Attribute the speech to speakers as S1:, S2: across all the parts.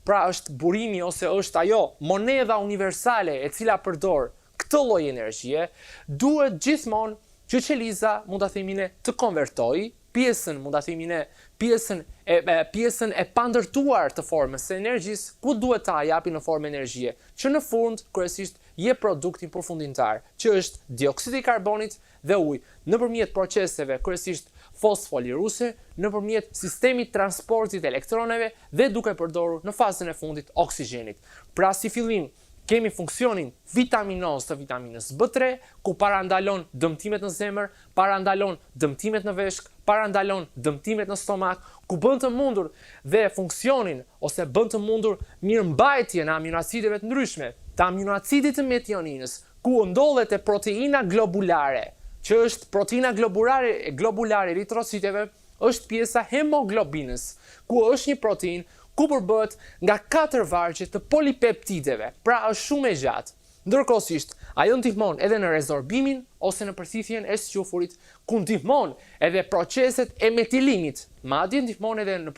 S1: pra është burimi ose është ajo monedha universale e cila përdor këtë lloj energjie, duhet gjithmonë që qeliza mund ta themi ne të konvertojë pjesën, mund ta themi ne pjesën e pandërtuar të formës së energjisë, ku duhet ta japi në formë energjie, që në fund kryesisht jep produktin përfundimtar, që është dioksidi i karbonit dhe uji, nëpërmjet proceseve kryesisht fosfoliruse, nëpërmjet sistemit transportit të elektroneve dhe duke përdorur në fazën e fundit oksigjenit. Pra si fillim kemi funksionin vitaminos të vitaminës B3, ku parandalon dëmtimet në zemër, parandalon dëmtimet në veshk, parandalon dëmtimet në stomak, ku bën të mundur dhe funksionin ose bën të mundur mirëmbajtjen e aminoacideve të ndryshme, të aminoacidit të metioninës, ku ndodhet e proteina globulare, që është proteina globulare eritrociteve, është pjesa hemoglobinës, ku është një protein ku përbëhet nga 4 vargje të polipeptideve, pra është shumë e gjatë. Ndërkohësisht, ajo ndihmon edhe në rezorbimin ose në përthithjen e sqyufurit, ku ndihmon edhe proceset e metilimit, madje ndihmon edhe në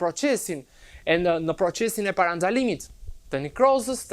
S1: procesin e parandalimit të nekrozës,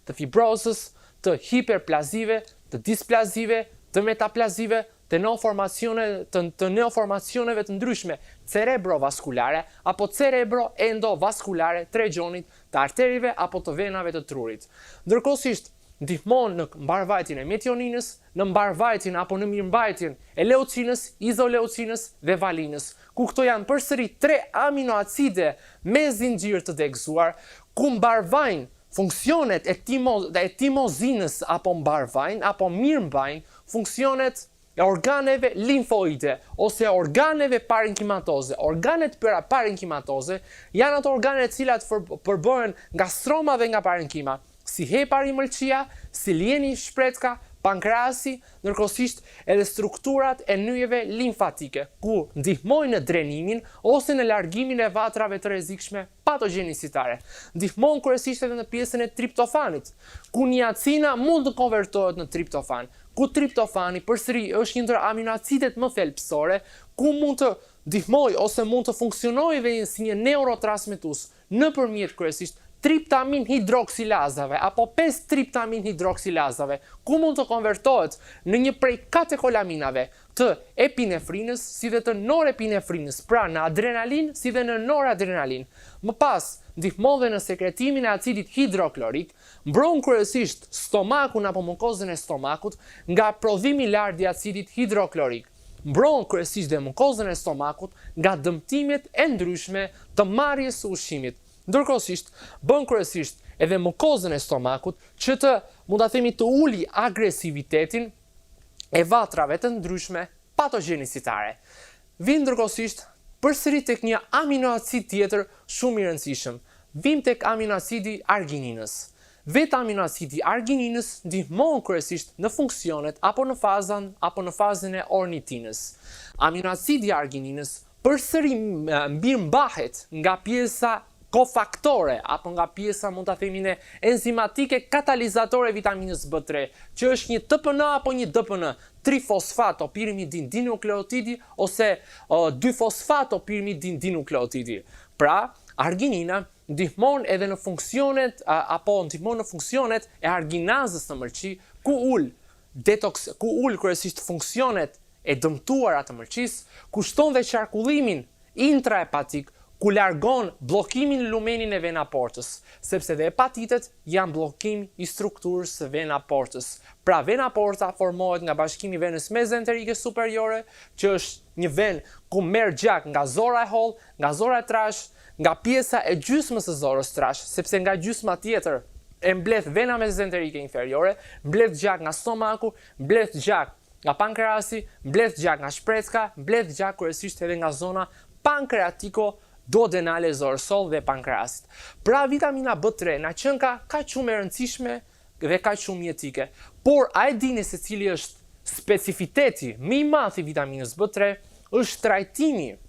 S1: të fibrozës, të hiperplazive, të displazive, të metaplazive, të neoformacioneve të ndryshme cerebrovaskulare apo cerebroendovaskulare të regionit të arterive apo të venave të trurit. Ndërkohësisht, ndihmon në mbarvajtjen e metioninës, në mbarvajtjen apo në mirëmbajtjen e leucinës, izoleucinës dhe valinës, ku këto janë përsëri 3 aminoacide me zinxhir të degëzuar, ku mbarvajnë funksionet e timozinës apo mbarvajnë apo mirëmbajnë funksionet e organeve limfoide ose organeve parenkimatose. Organet parenkimatoze janë ato organe të cilat përbëhen nga stroma dhe nga parenkima, si heparimëlçia, si lieni shpretka, pankreasi, ndërkohësisht edhe strukturat e nyjeve limfatike, ku ndihmojnë në drenimin ose në largimin e vatrave të rrezikshme patogjenisitare. Ndihmon kryesisht edhe në pjesën e triptofanit, ku niacina mund të konvertohet në triptofan, ku triptofani përsëri është një ndër aminoacidet më thelbësore, ku mund të ndihmojë ose mund të funksionojë dhe si një neurotransmetues nëpërmjet kryesisht triptamin hidroksilazave apo 5-triptamin hidroksilazave, ku mund të konvertohet në një prej katekolaminave të epinefrinës si dhe të norepinefrinës, pra në adrenalin si dhe në noradrenalin. Më pas, ndihmon dhe në sekretimin e acidit hidroklorik, mbron kryesisht stomakun apo mukozën e stomakut nga prodhimi i lartë i acidit hidroklorik. Mbron kryesisht dhe mukozën e stomakut nga dëmtimet e ndryshme të marrjes së ushqimit. Ndërkohësisht, bën kryesisht edhe mukozën e stomakut që të, mund ta themi, të uli agresivitetin e vatrave të ndryshme patogjenisitare. Vim ndërkohësisht përsëri tek një aminoacid tjetër shumë i rëndësishëm. Vim tek aminoacidi argininës. Vetë aminoacidi argininës ndihmon kryesisht në funksionet apo në fazën e ornitinës. Aminoacidi argininës përsëri mbirëmbahet nga pjesa kofaktore apo nga pjesa, mund ta themi ne, enzimatike katalizatore e vitaminës B3, që është një TPN apo një DPN, trifosfato pirimidin dinukleotidi ose 2-fosfato pirimidin dinukleotidi. Pra, arginina ndihmon edhe në funksionet e arginazës në mërqi, ku ul kryesisht funksionet e dëmtuara të mërqisë, ku shton dhe qarkullimin intrahepatik, ku largon bllokimin e lumenin e vena portës, sepse dhe hepatitet janë bllokim i strukturës së vena portës. Pra vena porta formohet nga bashkimi i venës mezenterike superiore, që është një venë ku merr gjak nga zora e hollë, nga zora e trash, nga pjesa e gjysmës së zorës trash, sepse nga gjysma tjetër e mbledh vena mezenterike inferiore, mbledh gjak nga stomaku, mbledh gjak nga pankreasi, mbledh gjak nga shpretka, mbledh gjak kryesisht edhe nga zona pankreatiko duodenale zorësol dhe pankreasit. Pra vitamina B3 na qenë ka shumë e rëndësishme dhe ka shumë jetike. Por a e dini se cili është specifiteti më i madh i vitaminës B3? Është trajtimi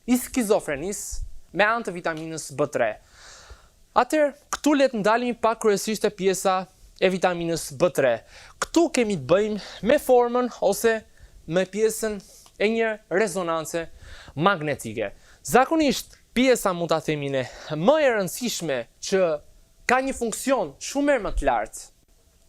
S1: i skizofrenisë me anë të vitaminës B3. Atëherë, këtu le të ndalemi pak kryesisht te pjesa e vitaminës B3. Këtu kemi të bëjmë me formën ose me pjesën e një rezonance magnetike. Zakonisht pjesa mund ta themin më e rëndësishme që ka një funksion shumë më të lartë,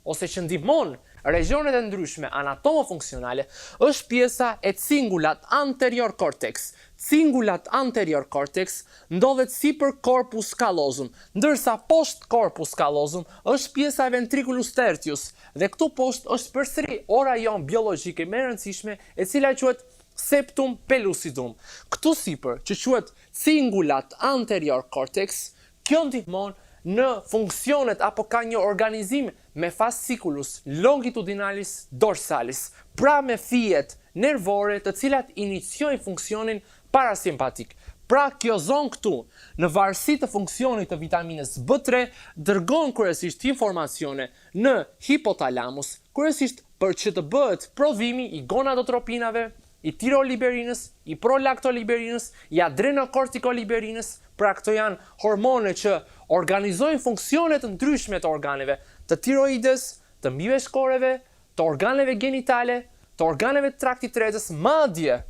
S1: ose që ndihmon regionet e ndryshme anatomo-funksionale, është pjesa e cingulat anterior cortex. Cingulat anterior cortex ndodhet sipër corpus callosum, ndërsa poshtë corpus callosum është pjesa e ventriculus tertius, dhe këtu poshtë është përsëri ora jon biologjike më e rëndësishme, e cila quhet septum pellucidum. Këtu sipër, që quhet cingulat anterior cortex, kjo ndihmon në funksionet apo ka një organizim me fasciculus longitudinalis dorsalis, pra me fijet nervore të cilat iniciojnë funksionin parasimpatik. Pra kjo zonë këtu, në varësi të funksionit të vitaminës B3, dërgon kryesisht informacione në hipotalamus, kryesisht për që të bëhet prodhimi i gonadotropinave, i tiroliberinës, i prolaktoliberinës, i adrenokortikoliberinës. Pra këto janë hormone që organizojnë funksionet të ndryshme të organeve, të tiroides, të mbiveshkoreve, të organeve genitale, të organeve të traktit tretës, madje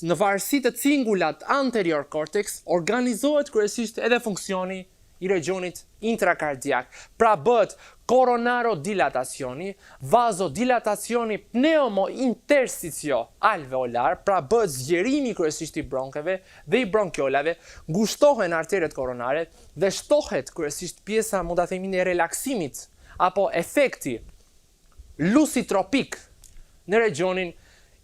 S1: në varësi të cingulat anterior cortex organizohet kryesisht edhe funksioni i regionit intrakardiak. Pra bëhet coronaro-dilatacioni, vasodilatacioni pneumo-intersticio alveolar, pra bëhet zgjerimi kryesisht i bronkeve dhe i bronkiolave, ngushtohen arteret koronare dhe shtohet kryesisht pjesa, mund ta themi, e relaksimit apo efekti lusitropik në regionin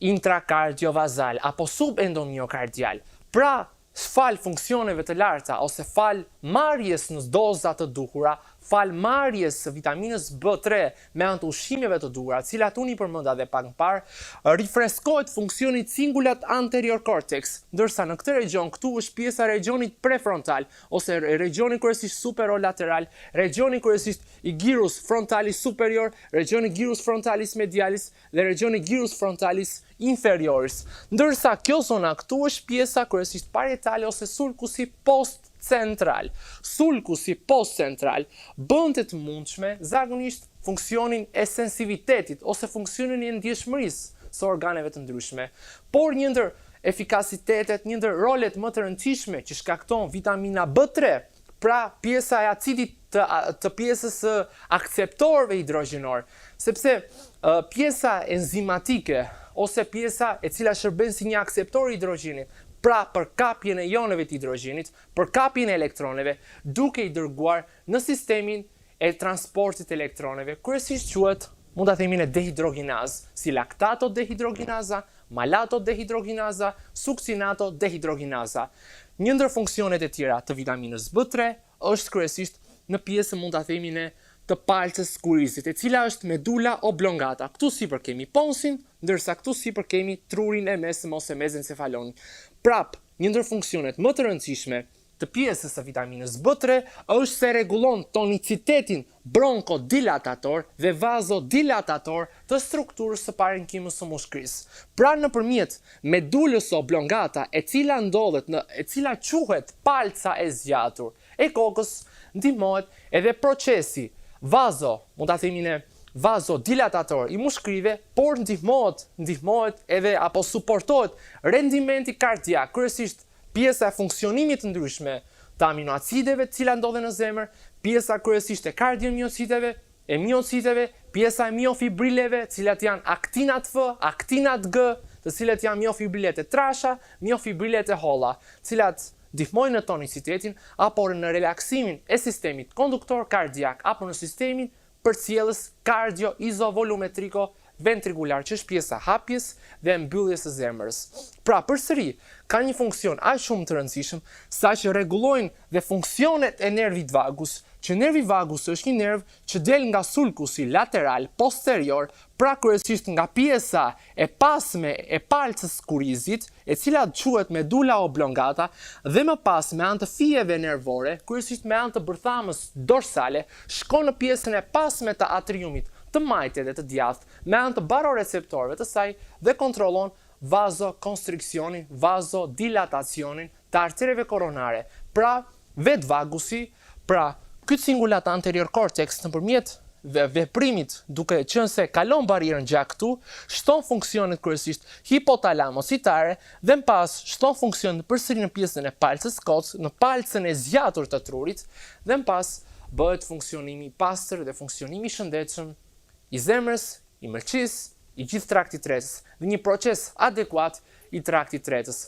S1: intrakardiovazal apo subendomiokardial. Pra, fal funksioneve të larta ose fal marrjes në doza të duhura, fal marrjes së vitaminës B3 me anë të ushqimeve të duhura, cilat unë i përmenda dhe pak më parë, rifreskohet funksioni cingulat anterior cortex, ndërsa në këtë region këtu është pjesa e regionit prefrontal ose regioni kryesisht superolateral, regioni kryesisht i gyrus frontalis superior, regioni gyrus frontalis medialis dhe regioni gyrus frontalis inferioris. Ndërsa kjo zona këtu është pjesa kryesisht parietale ose sulkusi post-central. Sulkusi post-central bën të mundshme zakonisht funksionin e sensivitetit ose funksionin e ndjeshmërisë së organeve të ndryshme. Por një ndër efikasitetet, një ndër rolet më të rëndësishme që shkakton vitamina B3, pra pjesa e acidit të pjesës akceptorëve hidrogjenor, sepse pjesa enzimatike ose pjesa e cila shërben si një akceptor i hidrogjenit, pra për kapjen e joneve të hidrogjenit, për kapjen e elektroneve, duke i dërguar në sistemin e transportit të elektroneve, kryesisht quhet, mund ta themi, dehidrogenaz, si laktato dehidrogenaza, malato dehidrogenaza, succinato dehidrogenaza. Një ndër funksionet e tjera të vitaminës B3 është kryesisht në pjesën, mund ta themi, të palcës kurizit, e cila është medula oblongata. Këtu sipër kemi ponsin, ndërsa këtu sipër kemi trurin e mesëm ose mezencefalonin. Prap, një ndër funksionet më të rëndësishme të pjesës së vitaminës B3 është se rregullon tonicitetin bronkodilatator dhe vasodilatator të strukturës së parenkimës së mushkërisë. Pra nëpërmjet medulës oblongata, e cila ndodhet e cila quhet palca e zgjatur e kokës, ndihmohet edhe procesi mund ta themi vasodilatator i mushkërive, por ndihmohet edhe apo suportohet rendimenti kardiak, kryesisht pjesa e funksionimit të ndryshme të aminoacideve të cilat ndodhen në zemër, pjesa kryesisht e kardiomiociteve, e miociteve, pjesa e miofibrileve, të cilat janë aktinat F, aktinat G, të cilat janë miofibrilet e trasha, miofibrilet e holla, të cilat ndihmojnë në tonicitetin apo në relaksimin e sistemit konduktor kardiak apo në sistemin përcjellës kardio-izovolumetriko ventrikular, që është pjesa hapjes dhe mbylljes së zemrës. Pra, përsëri, ka një funksion aq shumë të rëndësishëm sa që rregullojnë dhe funksionet e nervit vagus, që nervi vagus është një nerv që del nga sulkusi lateral posterior, pra kryesisht nga pjesa e pasme e palcës kurizit, e cila quhet medula oblongata, dhe më pas me anë të fijeve nervore, kryesisht me anë të bërthamës dorsale, shkon në pjesën e pasme të atriumit, të majtë dhe të djathtë, me anë të baroreceptorëve të saj dhe kontrollon vasokonstriksionin, vasodilatacionin të artereve koronare. Pra, vetë vagusi, pra ky cingulat anterior cortex nëpërmjet veprimit duke qenë se kalon barierën gjatë këtu, shton funksionet kryesisht hipotalamositare dhe më pas shton funksionet përsëri në pjesën e palcës kocë, në palcën e zgjatur të trurit dhe më pas bëhet funksionimi i pastër dhe funksionimi i shëndetshëm i zemrës, i mëlçisë, i gjithë traktit tretës dhe një proces adekuat i traktit tretës.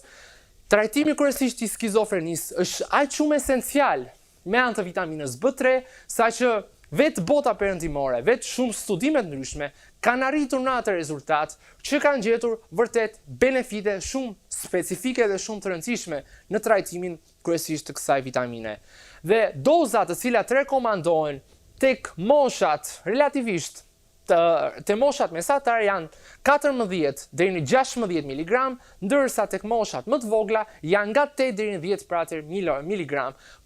S1: Trajtimi kryesisht i skizofrenisë është aq shumë esencial me anë të vitaminës B3, saqë vetë bota perëndimore, vetë shumë studime të ndryshme kanë arritur në atë rezultat që kanë gjetur vërtet benefite shumë specifike dhe shumë të rëndësishme në trajtimin kryesisht të kësaj vitamine. Dhe dozat të cilat rekomandohen tek moshat relativisht të moshat mesatare janë 14 deri në 16 mg, ndërsa tek moshat më të vogla janë nga 8 deri në 10 mg.